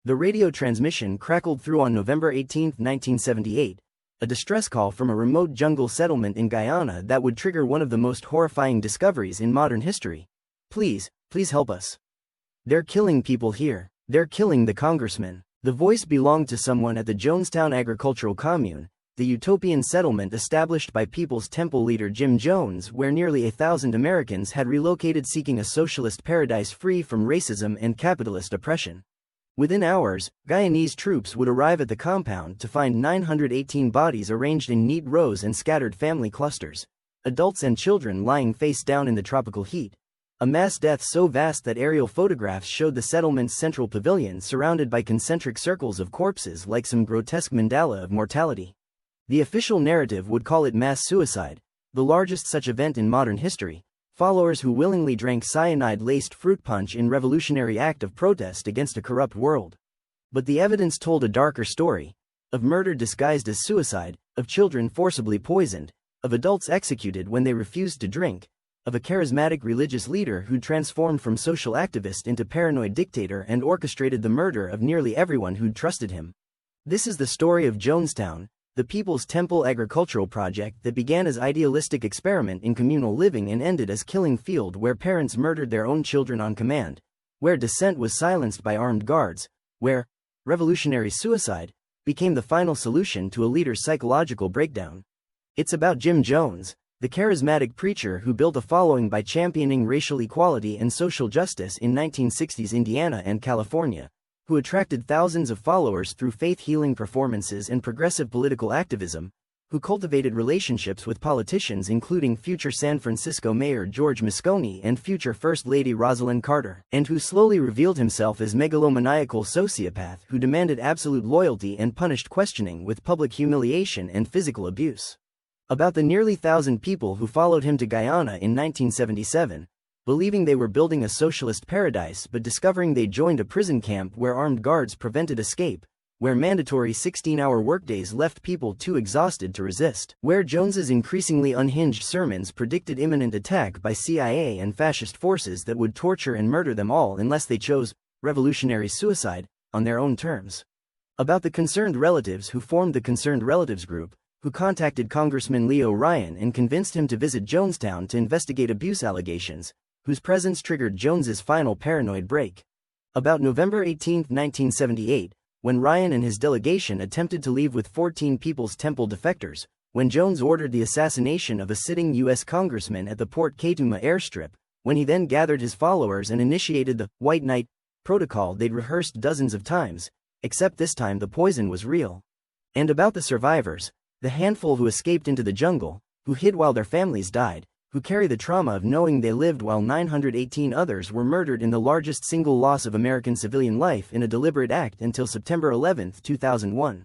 The radio transmission crackled through on November 18, 1978, a distress call from a remote jungle settlement in Guyana that would trigger one of the most horrifying discoveries in modern history. Please help us. They're killing people here. They're killing the congressman. The voice belonged to someone at the Jonestown agricultural commune, the utopian settlement established by People's Temple leader Jim Jones, where nearly 1,000 Americans had relocated seeking a socialist paradise free from racism and capitalist oppression. Within hours, Guyanese troops would arrive at the compound to find 918 bodies arranged in neat rows and scattered family clusters, adults and children lying face down in the tropical heat. A mass death so vast that aerial photographs showed the settlement's central pavilion surrounded by concentric circles of corpses like some grotesque mandala of mortality. The official narrative would call it mass suicide, the largest such event in modern history. Followers who willingly drank cyanide-laced fruit punch in revolutionary act of protest against a corrupt world. But the evidence told a darker story, of murder disguised as suicide, of children forcibly poisoned, of adults executed when they refused to drink, of a charismatic religious leader who transformed from social activist into paranoid dictator and orchestrated the murder of nearly everyone who'd trusted him. This is the story of Jonestown, the People's Temple agricultural project that began as idealistic experiment in communal living and ended as killing field where parents murdered their own children on command, where dissent was silenced by armed guards, where revolutionary suicide became the final solution to a leader's psychological breakdown. It's about Jim Jones, the charismatic preacher who built a following by championing racial equality and social justice in 1960s Indiana and California, who attracted thousands of followers through faith-healing performances and progressive political activism, who cultivated relationships with politicians including future San Francisco Mayor George Moscone and future First Lady Rosalind Carter, and who slowly revealed himself as megalomaniacal sociopath who demanded absolute loyalty and punished questioning with public humiliation and physical abuse. About the nearly 1,000 people who followed him to Guyana in 1977, believing they were building a socialist paradise but discovering they joined a prison camp where armed guards prevented escape, where mandatory 16-hour workdays left people too exhausted to resist, where Jones's increasingly unhinged sermons predicted imminent attack by CIA and fascist forces that would torture and murder them all unless they chose revolutionary suicide on their own terms. About the concerned relatives who formed the Concerned Relatives Group, who contacted Congressman Leo Ryan and convinced him to visit Jonestown to investigate abuse allegations, whose presence triggered Jones's final paranoid break. About November 18, 1978, when Ryan and his delegation attempted to leave with 14 People's Temple defectors, when Jones ordered the assassination of a sitting U.S. congressman at the Port Kaituma airstrip, when he then gathered his followers and initiated the White Knight protocol they'd rehearsed dozens of times, except this time the poison was real. And about the survivors, the handful who escaped into the jungle, who hid while their families died, who carry the trauma of knowing they lived while 918 others were murdered in the largest single loss of American civilian life in a deliberate act until September 11, 2001.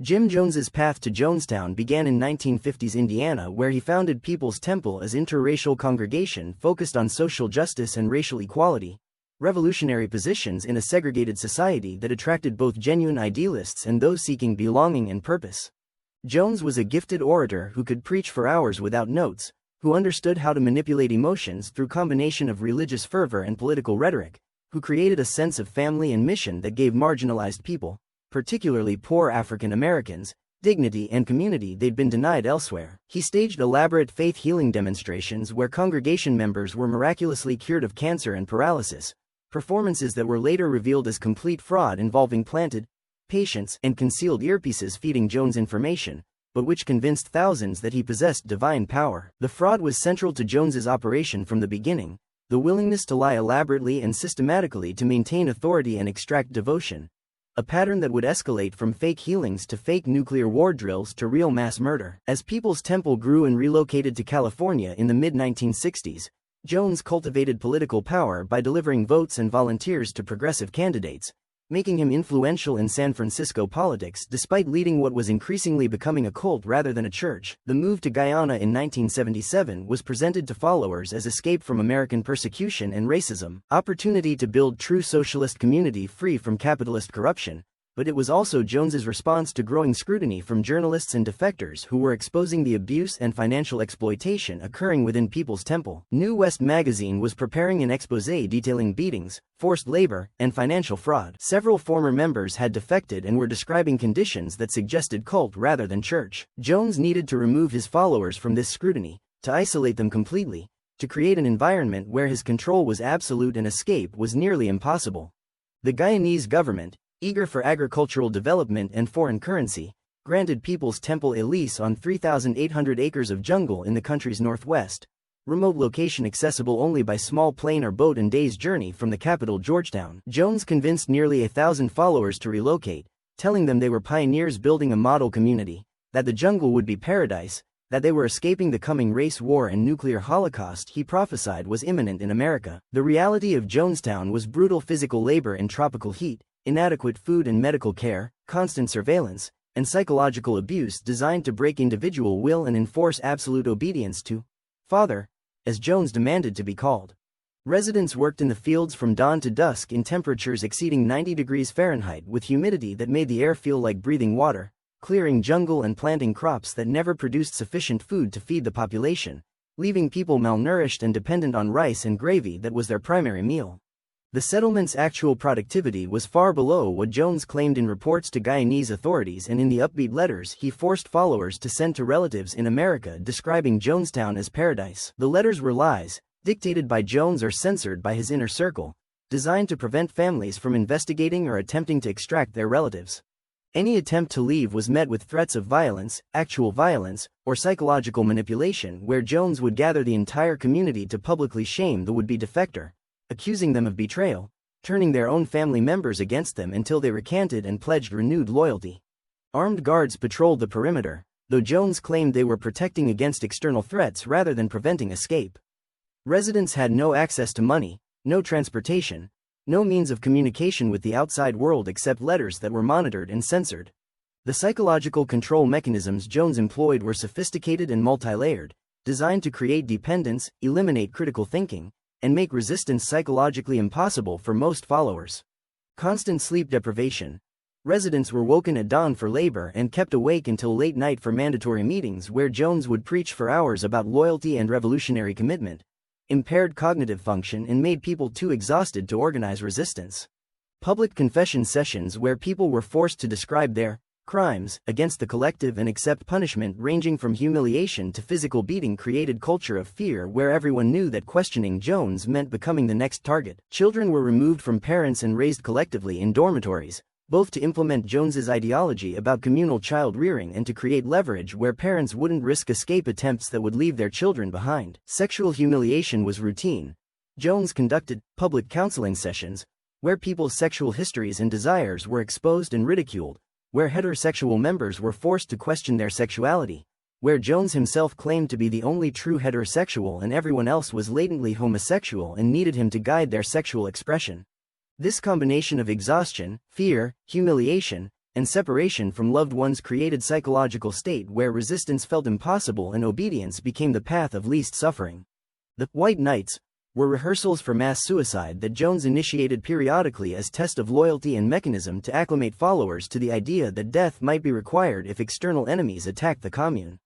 Jim Jones's path to Jonestown began in 1950s Indiana, where he founded People's Temple as interracial congregation focused on social justice and racial equality, revolutionary positions in a segregated society that attracted both genuine idealists and those seeking belonging and purpose. Jones was a gifted orator who could preach for hours without notes, who understood how to manipulate emotions through combination of religious fervor and political rhetoric, who created a sense of family and mission that gave marginalized people, particularly poor African Americans, dignity and community they'd been denied elsewhere. He staged elaborate faith-healing demonstrations where congregation members were miraculously cured of cancer and paralysis, performances that were later revealed as complete fraud involving planted patients and concealed earpieces feeding Jones information, but which convinced thousands that he possessed divine power. The fraud was central to Jones's operation from the beginning, the willingness to lie elaborately and systematically to maintain authority and extract devotion, a pattern that would escalate from fake healings to fake nuclear war drills to real mass murder. As People's Temple grew and relocated to California in the mid-1960s, Jones cultivated political power by delivering votes and volunteers to progressive candidates, making him influential in San Francisco politics despite leading what was increasingly becoming a cult rather than a church. The move to Guyana in 1977 was presented to followers as escape from American persecution and racism, opportunity to build true socialist community free from capitalist corruption, but it was also Jones's response to growing scrutiny from journalists and defectors who were exposing the abuse and financial exploitation occurring within People's Temple. New West magazine was preparing an exposé detailing beatings, forced labor, and financial fraud. Several former members had defected and were describing conditions that suggested cult rather than church. Jones needed to remove his followers from this scrutiny, to isolate them completely, to create an environment where his control was absolute and escape was nearly impossible. The Guyanese government, eager for agricultural development and foreign currency, granted People's Temple a lease on 3,800 acres of jungle in the country's northwest, remote location accessible only by small plane or boat and day's journey from the capital Georgetown. Jones convinced nearly 1,000 followers to relocate, telling them they were pioneers building a model community, that the jungle would be paradise, that they were escaping the coming race war and nuclear holocaust he prophesied was imminent in America. The reality of Jonestown was brutal physical labor in tropical heat, inadequate food and medical care, constant surveillance, and psychological abuse designed to break individual will and enforce absolute obedience to Father, as Jones demanded to be called. Residents worked in the fields from dawn to dusk in temperatures exceeding 90 degrees Fahrenheit with humidity that made the air feel like breathing water, clearing jungle and planting crops that never produced sufficient food to feed the population, leaving people malnourished and dependent on rice and gravy that was their primary meal. The settlement's actual productivity was far below what Jones claimed in reports to Guyanese authorities and in the upbeat letters he forced followers to send to relatives in America describing Jonestown as paradise. The letters were lies, dictated by Jones or censored by his inner circle, designed to prevent families from investigating or attempting to extract their relatives. Any attempt to leave was met with threats of violence, actual violence, or psychological manipulation where Jones would gather the entire community to publicly shame the would-be defector, accusing them of betrayal, turning their own family members against them until they recanted and pledged renewed loyalty. Armed guards patrolled the perimeter, though Jones claimed they were protecting against external threats rather than preventing escape. Residents had no access to money, no transportation, no means of communication with the outside world except letters that were monitored and censored. The psychological control mechanisms Jones employed were sophisticated and multi-layered, designed to create dependence, eliminate critical thinking, and make resistance psychologically impossible for most followers. Constant sleep deprivation. Residents were woken at dawn for labor and kept awake until late night for mandatory meetings where Jones would preach for hours about loyalty and revolutionary commitment, impaired cognitive function and made people too exhausted to organize resistance. Public confession sessions where people were forced to describe their crimes against the collective and accept punishment ranging from humiliation to physical beating created culture of fear where everyone knew that questioning Jones meant becoming the next target. Children were removed from parents and raised collectively in dormitories, both to implement Jones's ideology about communal child rearing and to create leverage where parents wouldn't risk escape attempts that would leave their children behind. Sexual humiliation was routine. Jones conducted public counseling sessions where people's sexual histories and desires were exposed and ridiculed, where heterosexual members were forced to question their sexuality, where Jones himself claimed to be the only true heterosexual and everyone else was latently homosexual and needed him to guide their sexual expression. This combination of exhaustion, fear, humiliation, and separation from loved ones created psychological state where resistance felt impossible and obedience became the path of least suffering. The White Nights were rehearsals for mass suicide that Jones initiated periodically as test of loyalty and mechanism to acclimate followers to the idea that death might be required if external enemies attacked the commune.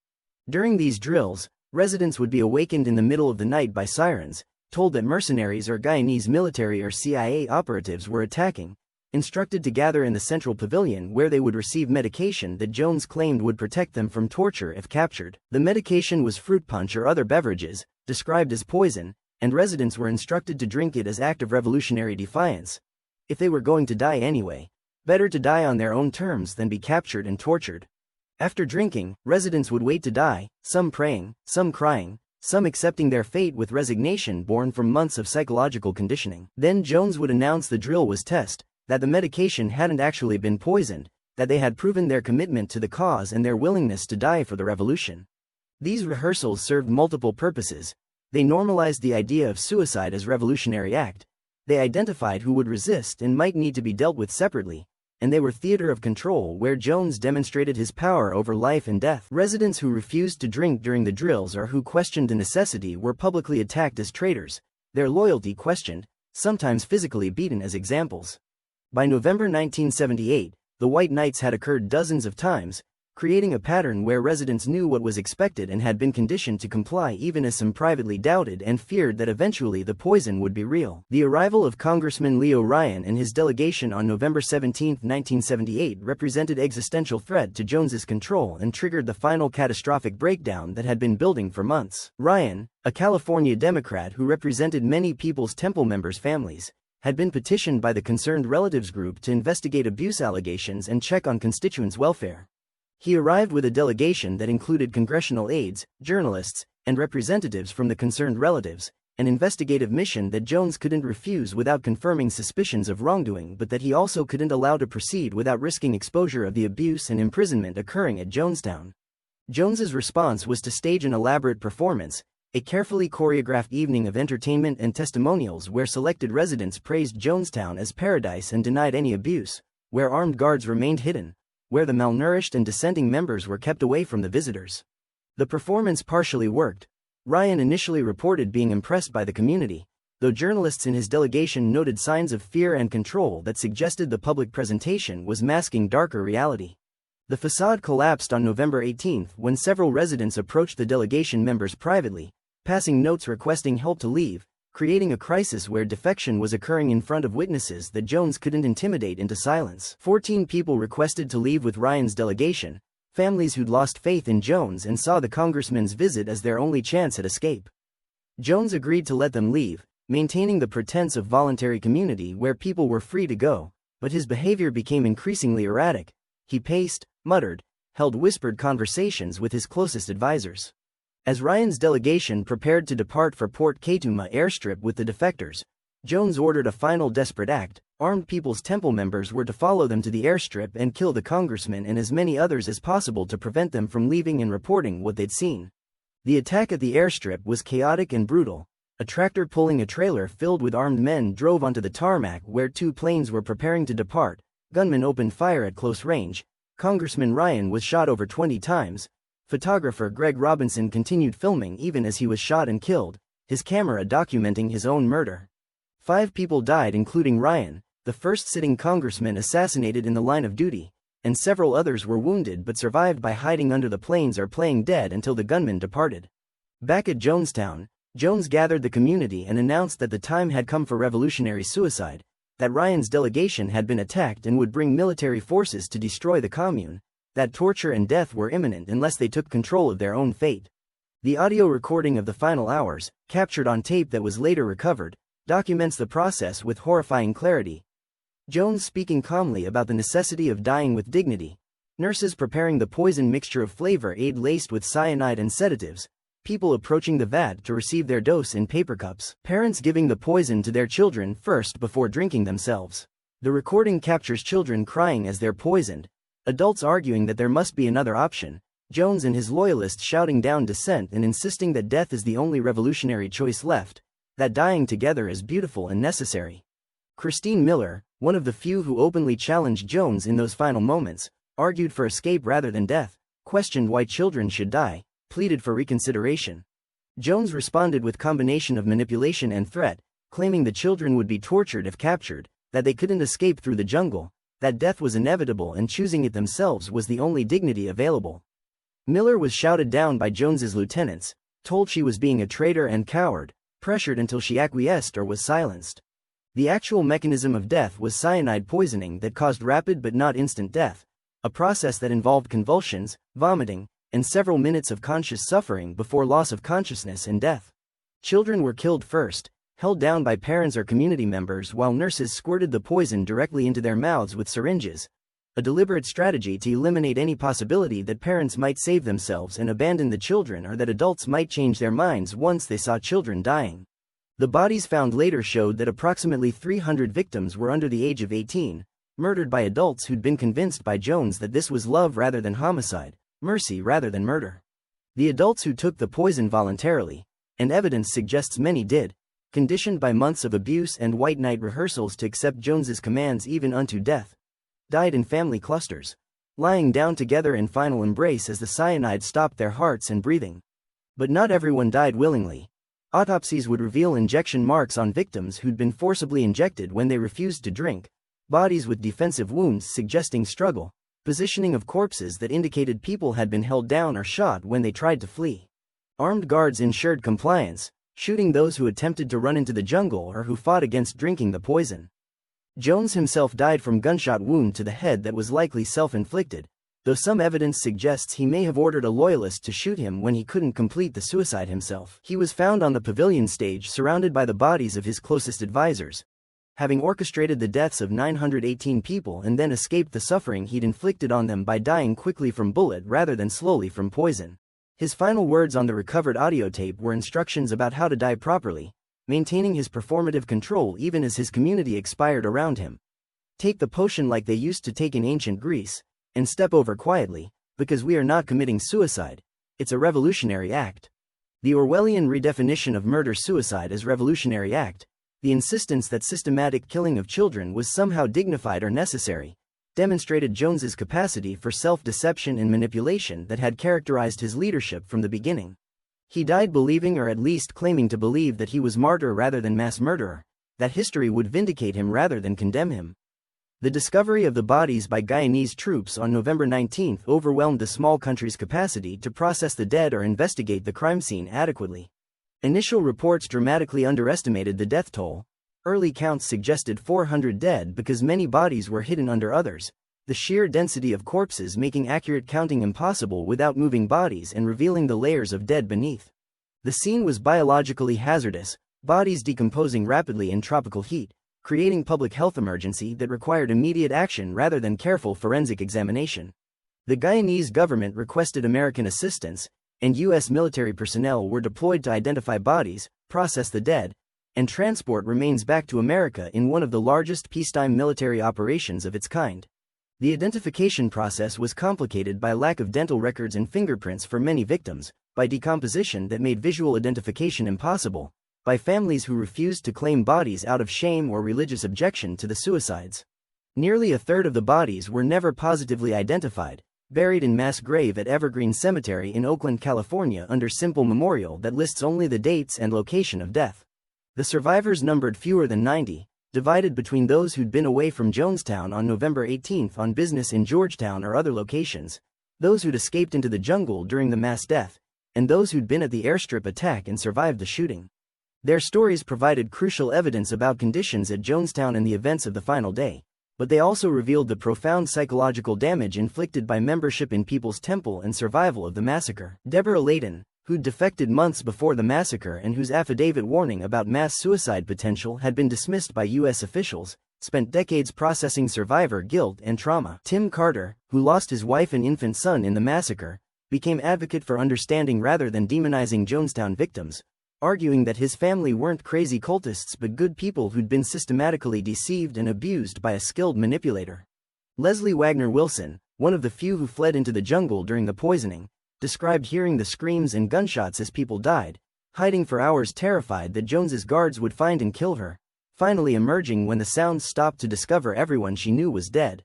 During these drills, residents would be awakened in the middle of the night by sirens, told that mercenaries or Guyanese military or CIA operatives were attacking, instructed to gather in the central pavilion where they would receive medication that Jones claimed would protect them from torture if captured. The medication was fruit punch or other beverages, described as poison, and residents were instructed to drink it as act of revolutionary defiance. If they were going to die anyway, better to die on their own terms than be captured and tortured. After drinking, residents would wait to die, some praying, some crying, some accepting their fate with resignation born from months of psychological conditioning. Then Jones would announce the drill was test, that the medication hadn't actually been poisoned, that they had proven their commitment to the cause and their willingness to die for the revolution. These rehearsals served multiple purposes. They normalized the idea of suicide as revolutionary act, they identified who would resist and might need to be dealt with separately, and they were theater of control where Jones demonstrated his power over life and death. Residents who refused to drink during the drills or who questioned the necessity were publicly attacked as traitors, their loyalty questioned, sometimes physically beaten as examples. By November 1978, The white nights had occurred dozens of times, creating a pattern where residents knew what was expected and had been conditioned to comply, even as some privately doubted and feared that eventually the poison would be real. The arrival of Congressman Leo Ryan and his delegation on November 17, 1978 represented existential threat to Jones's control and triggered the final catastrophic breakdown that had been building for months. Ryan, a California Democrat who represented many People's Temple members' families, had been petitioned by the Concerned Relatives Group to investigate abuse allegations and check on constituents' welfare. He arrived with a delegation that included congressional aides, journalists, and representatives from the Concerned Relatives, an investigative mission that Jones couldn't refuse without confirming suspicions of wrongdoing, but that he also couldn't allow to proceed without risking exposure of the abuse and imprisonment occurring at Jonestown. Jones's response was to stage an elaborate performance, a carefully choreographed evening of entertainment and testimonials where selected residents praised Jonestown as paradise and denied any abuse, where armed guards remained hidden, where the malnourished and dissenting members were kept away from the visitors. The performance partially worked. Ryan initially reported being impressed by the community, though journalists in his delegation noted signs of fear and control that suggested the public presentation was masking darker reality. The facade collapsed on November 18 when several residents approached the delegation members privately, passing notes requesting help to leave, creating a crisis where defection was occurring in front of witnesses that Jones couldn't intimidate into silence. 14 people requested to leave with Ryan's delegation, families who'd lost faith in Jones and saw the congressman's visit as their only chance at escape. Jones agreed to let them leave, maintaining the pretense of voluntary community where people were free to go, but his behavior became increasingly erratic. He paced, muttered, held whispered conversations with his closest advisors. As Ryan's delegation prepared to depart for Port Kaituma airstrip with the defectors, Jones ordered a final desperate act. Armed People's Temple members were to follow them to the airstrip and kill the congressman and as many others as possible to prevent them from leaving and reporting what they'd seen. The attack at the airstrip was chaotic and brutal. A tractor pulling a trailer filled with armed men drove onto the tarmac where two planes were preparing to depart. Gunmen opened fire at close range. Congressman Ryan was shot over 20 times. Photographer Greg Robinson continued filming even as he was shot and killed, his camera documenting his own murder. 5 people died, including Ryan, the first sitting congressman assassinated in the line of duty, and several others were wounded but survived by hiding under the planes or playing dead until the gunmen departed. Back at Jonestown, Jones gathered the community and announced that the time had come for revolutionary suicide, that Ryan's delegation had been attacked and would bring military forces to destroy the commune, that torture and death were imminent unless they took control of their own fate. The audio recording of the final hours, captured on tape that was later recovered, documents the process with horrifying clarity. Jones speaking calmly about the necessity of dying with dignity, nurses preparing the poison mixture of flavor aid laced with cyanide and sedatives, people approaching the vat to receive their dose in paper cups, parents giving the poison to their children first before drinking themselves. The recording captures children crying as they're poisoned, adults arguing that there must be another option, Jones and his loyalists shouting down dissent and insisting that death is the only revolutionary choice left, that dying together is beautiful and necessary. Christine Miller, one of the few who openly challenged Jones in those final moments, argued for escape rather than death, questioned why children should die, pleaded for reconsideration. Jones responded with combination of manipulation and threat, claiming the children would be tortured if captured, that they couldn't escape through the jungle, that death was inevitable and choosing it themselves was the only dignity available. Miller was shouted down by Jones's lieutenants, told she was being a traitor and coward, pressured until she acquiesced or was silenced. The actual mechanism of death was cyanide poisoning that caused rapid but not instant death, a process that involved convulsions, vomiting, and several minutes of conscious suffering before loss of consciousness and death. Children were killed first, held down by parents or community members while nurses squirted the poison directly into their mouths with syringes, a deliberate strategy to eliminate any possibility that parents might save themselves and abandon the children or that adults might change their minds once they saw children dying. The bodies found later showed that approximately 300 victims were under the age of 18, murdered by adults who'd been convinced by Jones that this was love rather than homicide, mercy rather than murder. The adults who took the poison voluntarily, and evidence suggests many did, conditioned by months of abuse and white night rehearsals to accept Jones's commands even unto death, died in family clusters, lying down together in final embrace as the cyanide stopped their hearts and breathing. But not everyone died willingly. Autopsies would reveal injection marks on victims who'd been forcibly injected when they refused to drink, bodies with defensive wounds suggesting struggle, positioning of corpses that indicated people had been held down or shot when they tried to flee. Armed guards ensured compliance, shooting those who attempted to run into the jungle or who fought against drinking the poison. Jones himself died from gunshot wound to the head that was likely self-inflicted, though some evidence suggests he may have ordered a loyalist to shoot him when he couldn't complete the suicide himself. He was found on the pavilion stage surrounded by the bodies of his closest advisors, having orchestrated the deaths of 918 people and then escaped the suffering he'd inflicted on them by dying quickly from bullet rather than slowly from poison. His final words on the recovered audio tape were instructions about how to die properly, maintaining his performative control even as his community expired around him. Take the potion like they used to take in ancient Greece, and step over quietly, because we are not committing suicide, it's a revolutionary act. The Orwellian redefinition of murder-suicide as revolutionary act, the insistence that systematic killing of children was somehow dignified or necessary, demonstrated Jones's capacity for self-deception and manipulation that had characterized his leadership from the beginning. He died believing, or at least claiming to believe, that he was martyr rather than mass murderer, that history would vindicate him rather than condemn him. The discovery of the bodies by Guyanese troops on November 19 overwhelmed the small country's capacity to process the dead or investigate the crime scene adequately. Initial reports dramatically underestimated the death toll. Early counts suggested 400 dead because many bodies were hidden under others, the sheer density of corpses making accurate counting impossible without moving bodies and revealing the layers of dead beneath. The scene was biologically hazardous, bodies decomposing rapidly in tropical heat, creating public health emergency that required immediate action rather than careful forensic examination. The Guyanese government requested American assistance, and U.S. military personnel were deployed to identify bodies, process the dead, and transport remains back to America in one of the largest peacetime military operations of its kind. The identification process was complicated by lack of dental records and fingerprints for many victims, by decomposition that made visual identification impossible, by families who refused to claim bodies out of shame or religious objection to the suicides. Nearly a third of the bodies were never positively identified, buried in mass grave at Evergreen Cemetery in Oakland, California under simple memorial that lists only the dates and location of death. The survivors numbered fewer than 90, divided between those who'd been away from Jonestown on November 18 on business in Georgetown or other locations, those who'd escaped into the jungle during the mass death, and those who'd been at the airstrip attack and survived the shooting. Their stories provided crucial evidence about conditions at Jonestown and the events of the final day, but they also revealed the profound psychological damage inflicted by membership in People's Temple and survival of the massacre. Deborah Layton, who'd defected months before the massacre and whose affidavit warning about mass suicide potential had been dismissed by U.S. officials, spent decades processing survivor guilt and trauma. Tim Carter, who lost his wife and infant son in the massacre, became advocate for understanding rather than demonizing Jonestown victims, arguing that his family weren't crazy cultists but good people who'd been systematically deceived and abused by a skilled manipulator. Leslie Wagner Wilson, one of the few who fled into the jungle during the poisoning, described hearing the screams and gunshots as people died, hiding for hours terrified that Jones's guards would find and kill her, finally emerging when the sounds stopped to discover everyone she knew was dead.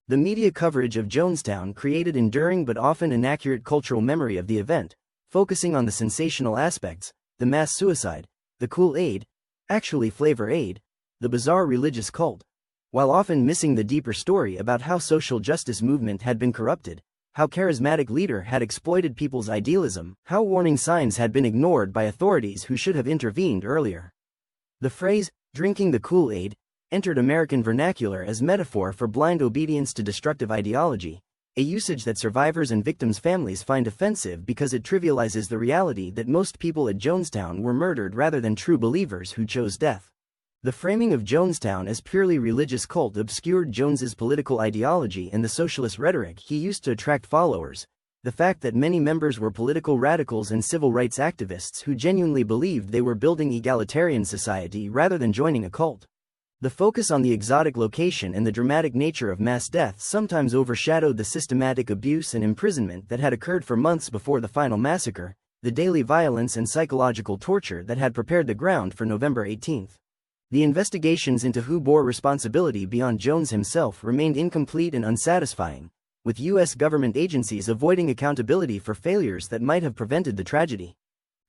The media coverage of Jonestown created enduring but often inaccurate cultural memory of the event, focusing on the sensational aspects, the mass suicide, the cool aid, actually Flavor Aid, the bizarre religious cult, while often missing the deeper story about how social justice movement had been corrupted, how charismatic leader had exploited people's idealism, how warning signs had been ignored by authorities who should have intervened earlier. The phrase, drinking the Kool-Aid, entered American vernacular as metaphor for blind obedience to destructive ideology, a usage that survivors and victims' families find offensive because it trivializes the reality that most people at Jonestown were murdered rather than true believers who chose death. The framing of Jonestown as purely religious cult obscured Jones's political ideology and the socialist rhetoric he used to attract followers, the fact that many members were political radicals and civil rights activists who genuinely believed they were building egalitarian society rather than joining a cult. The focus on the exotic location and the dramatic nature of mass death sometimes overshadowed the systematic abuse and imprisonment that had occurred for months before the final massacre, the daily violence and psychological torture that had prepared the ground for November 18. The investigations into who bore responsibility beyond Jones himself remained incomplete and unsatisfying, with U.S. government agencies avoiding accountability for failures that might have prevented the tragedy.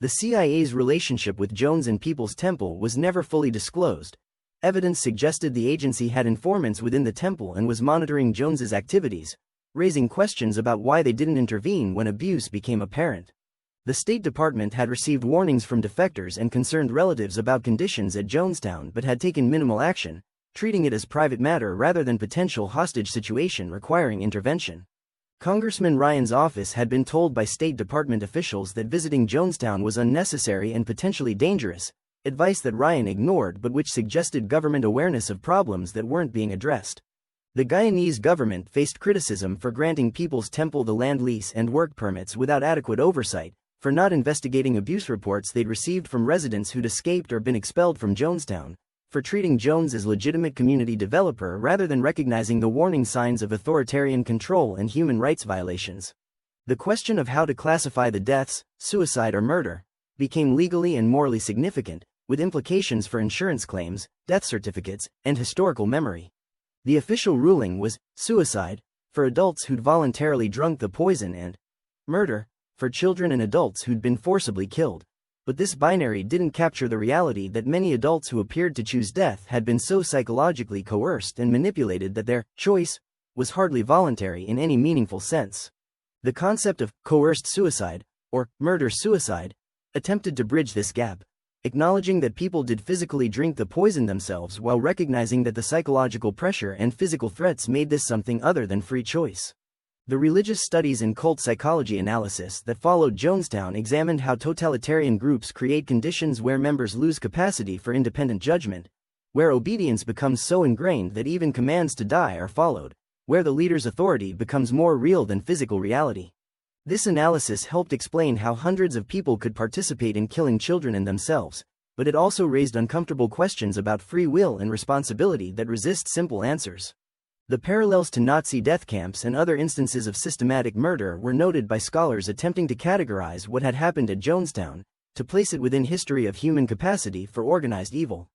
The CIA's relationship with Jones and People's Temple was never fully disclosed, Evidence suggested the agency had informants within the temple and was monitoring Jones's activities, raising questions about why they didn't intervene when abuse became apparent. The State Department had received warnings from defectors and concerned relatives about conditions at Jonestown but had taken minimal action, treating it as private matter rather than potential hostage situation requiring intervention. Congressman Ryan's office had been told by State Department officials that visiting Jonestown was unnecessary and potentially dangerous, advice that Ryan ignored but which suggested government awareness of problems that weren't being addressed. The Guyanese government faced criticism for granting People's Temple the land lease and work permits without adequate oversight, for not investigating abuse reports they'd received from residents who'd escaped or been expelled from Jonestown, for treating Jones as legitimate community developer rather than recognizing the warning signs of authoritarian control and human rights violations. The question of how to classify the deaths, suicide or murder, became legally and morally significant, with implications for insurance claims, death certificates, and historical memory. The official ruling was suicide for adults who'd voluntarily drunk the poison and murder for children and adults who'd been forcibly killed. But this binary didn't capture the reality that many adults who appeared to choose death had been so psychologically coerced and manipulated that their choice was hardly voluntary in any meaningful sense. The concept of coerced suicide, or murder-suicide, attempted to bridge this gap, acknowledging that people did physically drink the poison themselves while recognizing that the psychological pressure and physical threats made this something other than free choice. The religious studies and cult psychology analysis that followed Jonestown examined how totalitarian groups create conditions where members lose capacity for independent judgment, where obedience becomes so ingrained that even commands to die are followed, where the leader's authority becomes more real than physical reality. This analysis helped explain how hundreds of people could participate in killing children and themselves, but it also raised uncomfortable questions about free will and responsibility that resist simple answers. The parallels to Nazi death camps and other instances of systematic murder were noted by scholars attempting to categorize what had happened at Jonestown, to place it within history of human capacity for organized evil.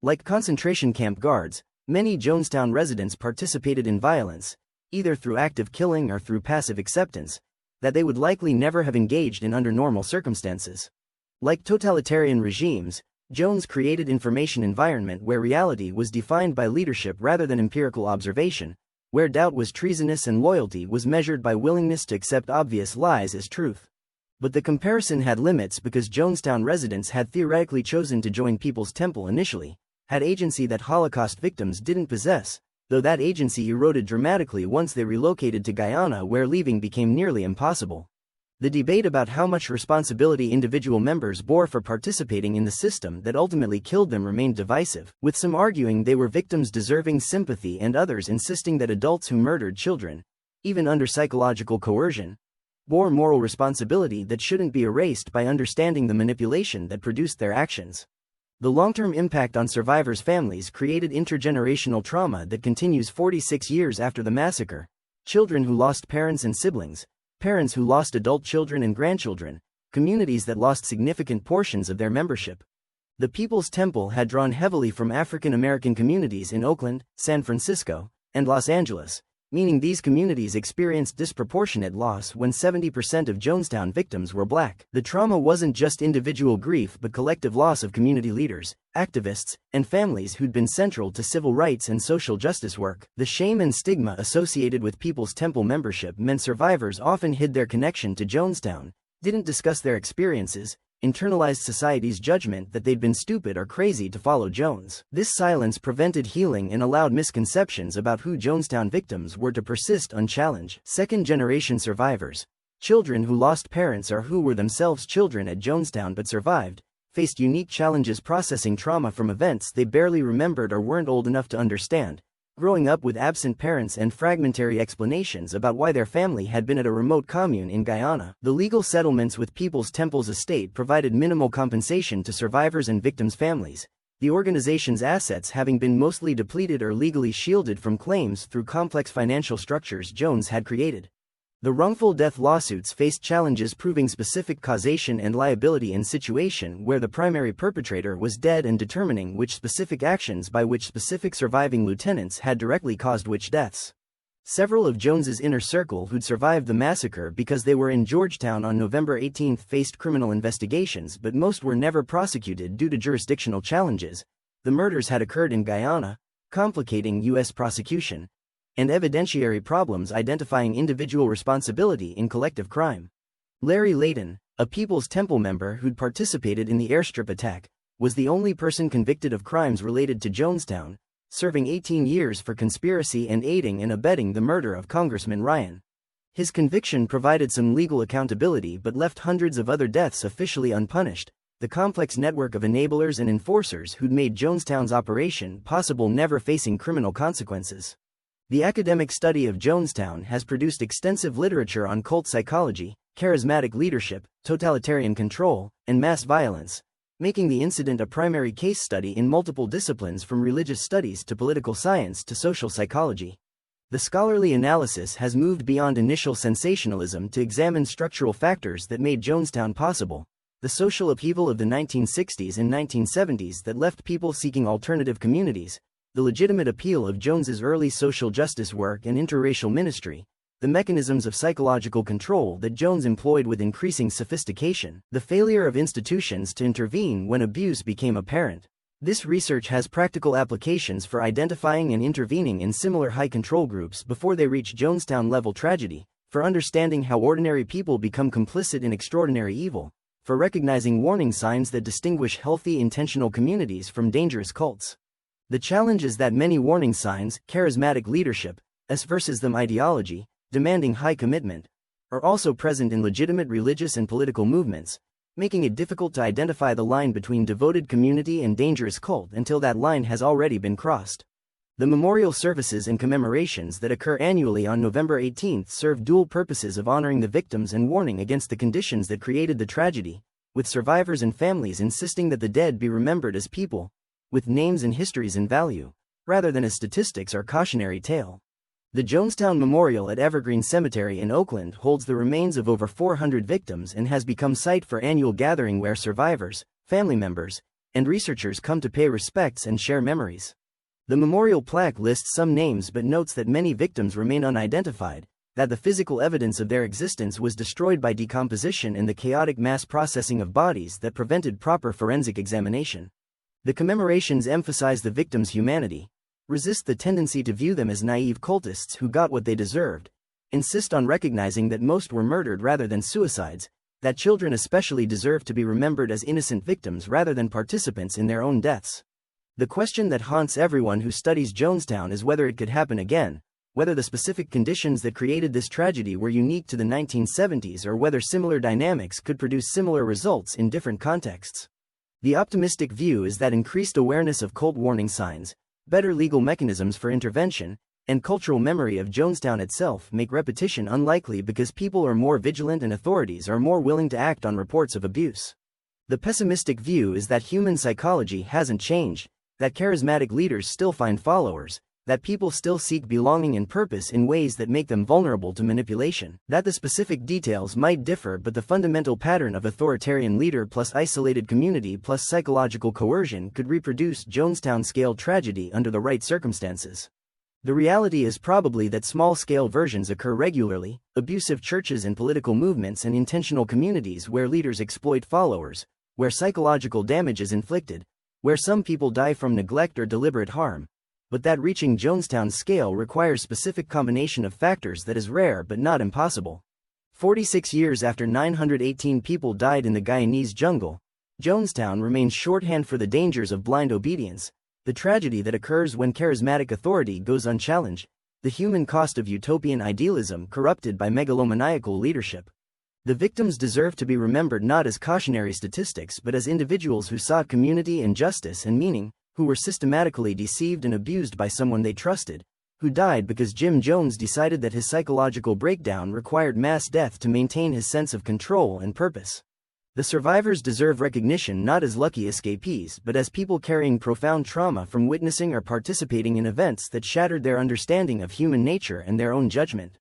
Like concentration camp guards, many Jonestown residents participated in violence, either through active killing or through passive acceptance, that they would likely never have engaged in under normal circumstances. Like totalitarian regimes, Jones created information environment where reality was defined by leadership rather than empirical observation, where doubt was treasonous and loyalty was measured by willingness to accept obvious lies as truth. But the comparison had limits because Jonestown residents had theoretically chosen to join People's Temple initially, had agency that Holocaust victims didn't possess, though that agency eroded dramatically once they relocated to Guyana where leaving became nearly impossible. The debate about how much responsibility individual members bore for participating in the system that ultimately killed them remained divisive, with some arguing they were victims deserving sympathy and others insisting that adults who murdered children, even under psychological coercion, bore moral responsibility that shouldn't be erased by understanding the manipulation that produced their actions. The long-term impact on survivors' families created intergenerational trauma that continues 46 years after the massacre. Children who lost parents and siblings, parents who lost adult children and grandchildren, communities that lost significant portions of their membership. The People's Temple had drawn heavily from African American communities in Oakland, San Francisco, and Los Angeles, meaning these communities experienced disproportionate loss when 70% of Jonestown victims were Black. The trauma wasn't just individual grief but collective loss of community leaders, activists, and families who'd been central to civil rights and social justice work. The shame and stigma associated with People's Temple membership meant survivors often hid their connection to Jonestown, didn't discuss their experiences, internalized society's judgment that they'd been stupid or crazy to follow Jones. This silence prevented healing and allowed misconceptions about who Jonestown victims were to persist unchallenged. Second-generation survivors, children who lost parents or who were themselves children at Jonestown but survived, faced unique challenges processing trauma from events they barely remembered or weren't old enough to understand, growing up with absent parents and fragmentary explanations about why their family had been at a remote commune in Guyana. The legal settlements with People's Temple's estate provided minimal compensation to survivors and victims' families, the organization's assets having been mostly depleted or legally shielded from claims through complex financial structures Jones had created. The wrongful death lawsuits faced challenges proving specific causation and liability in situation where the primary perpetrator was dead and determining which specific actions by which specific surviving lieutenants had directly caused which deaths. Several of Jones's inner circle who'd survived the massacre because they were in Georgetown on November 18 faced criminal investigations, but most were never prosecuted due to jurisdictional challenges, The murders had occurred in Guyana, complicating U.S. prosecution and evidentiary problems identifying individual responsibility in collective crime. Larry Layton, a People's Temple member who'd participated in the airstrip attack, was the only person convicted of crimes related to Jonestown, serving 18 years for conspiracy and aiding and abetting the murder of Congressman Ryan. His conviction provided some legal accountability but left hundreds of other deaths officially unpunished. The complex network of enablers and enforcers who'd made Jonestown's operation possible never facing criminal consequences. The academic study of Jonestown has produced extensive literature on cult psychology, charismatic leadership, totalitarian control, and mass violence, making the incident a primary case study in multiple disciplines from religious studies to political science to social psychology. The scholarly analysis has moved beyond initial sensationalism to examine structural factors that made Jonestown possible. The social upheaval of the 1960s and 1970s that left people seeking alternative communities, the legitimate appeal of Jones's early social justice work and interracial ministry, the mechanisms of psychological control that Jones employed with increasing sophistication, the failure of institutions to intervene when abuse became apparent. This research has practical applications for identifying and intervening in similar high control groups before they reach Jonestown-level tragedy, for understanding how ordinary people become complicit in extraordinary evil, for recognizing warning signs that distinguish healthy, intentional communities from dangerous cults. The challenge is that many warning signs, charismatic leadership, us versus them ideology, demanding high commitment, are also present in legitimate religious and political movements, making it difficult to identify the line between devoted community and dangerous cult until that line has already been crossed. The memorial services and commemorations that occur annually on November 18th serve dual purposes of honoring the victims and warning against the conditions that created the tragedy, with survivors and families insisting that the dead be remembered as people, with names and histories in value, rather than as statistics or cautionary tale. The Jonestown Memorial at Evergreen Cemetery in Oakland holds the remains of over 400 victims and has become site for annual gathering where survivors, family members, and researchers come to pay respects and share memories. The memorial plaque lists some names but notes that many victims remain unidentified, that the physical evidence of their existence was destroyed by decomposition and the chaotic mass processing of bodies that prevented proper forensic examination. The commemorations emphasize the victims' humanity, resist the tendency to view them as naive cultists who got what they deserved, insist on recognizing that most were murdered rather than suicides, that children especially deserve to be remembered as innocent victims rather than participants in their own deaths. The question that haunts everyone who studies Jonestown is whether it could happen again, whether the specific conditions that created this tragedy were unique to the 1970s or whether similar dynamics could produce similar results in different contexts. The optimistic view is that increased awareness of cult warning signs, better legal mechanisms for intervention, and cultural memory of Jonestown itself make repetition unlikely because people are more vigilant and authorities are more willing to act on reports of abuse. The pessimistic view is that human psychology hasn't changed, that charismatic leaders still find followers, that people still seek belonging and purpose in ways that make them vulnerable to manipulation, that the specific details might differ but the fundamental pattern of authoritarian leader plus isolated community plus psychological coercion could reproduce Jonestown-scale tragedy under the right circumstances. The reality is probably that small-scale versions occur regularly, abusive churches and political movements and intentional communities where leaders exploit followers, where psychological damage is inflicted, where some people die from neglect or deliberate harm, but that reaching Jonestown's scale requires specific combination of factors that is rare but not impossible. 46 years after 918 people died in the Guyanese jungle, Jonestown remains shorthand for the dangers of blind obedience, the tragedy that occurs when charismatic authority goes unchallenged, the human cost of utopian idealism corrupted by megalomaniacal leadership. The victims deserve to be remembered not as cautionary statistics but as individuals who sought community and justice and meaning, who were systematically deceived and abused by someone they trusted, who died because Jim Jones decided that his psychological breakdown required mass death to maintain his sense of control and purpose. The survivors deserve recognition not as lucky escapees but as people carrying profound trauma from witnessing or participating in events that shattered their understanding of human nature and their own judgment.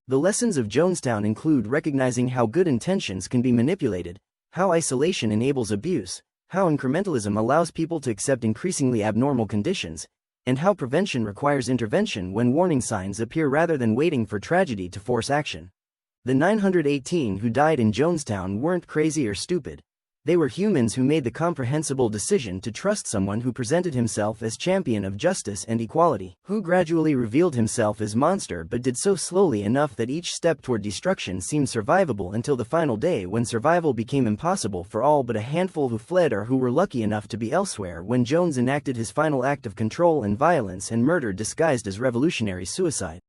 The lessons of Jonestown include recognizing how good intentions can be manipulated, how isolation enables abuse, how incrementalism allows people to accept increasingly abnormal conditions, and how prevention requires intervention when warning signs appear rather than waiting for tragedy to force action. The 918 who died in Jonestown weren't crazy or stupid. They were humans who made the comprehensible decision to trust someone who presented himself as champion of justice and equality, who gradually revealed himself as monster but did so slowly enough that each step toward destruction seemed survivable until the final day when survival became impossible for all but a handful who fled or who were lucky enough to be elsewhere when Jones enacted his final act of control and violence and murder disguised as revolutionary suicide.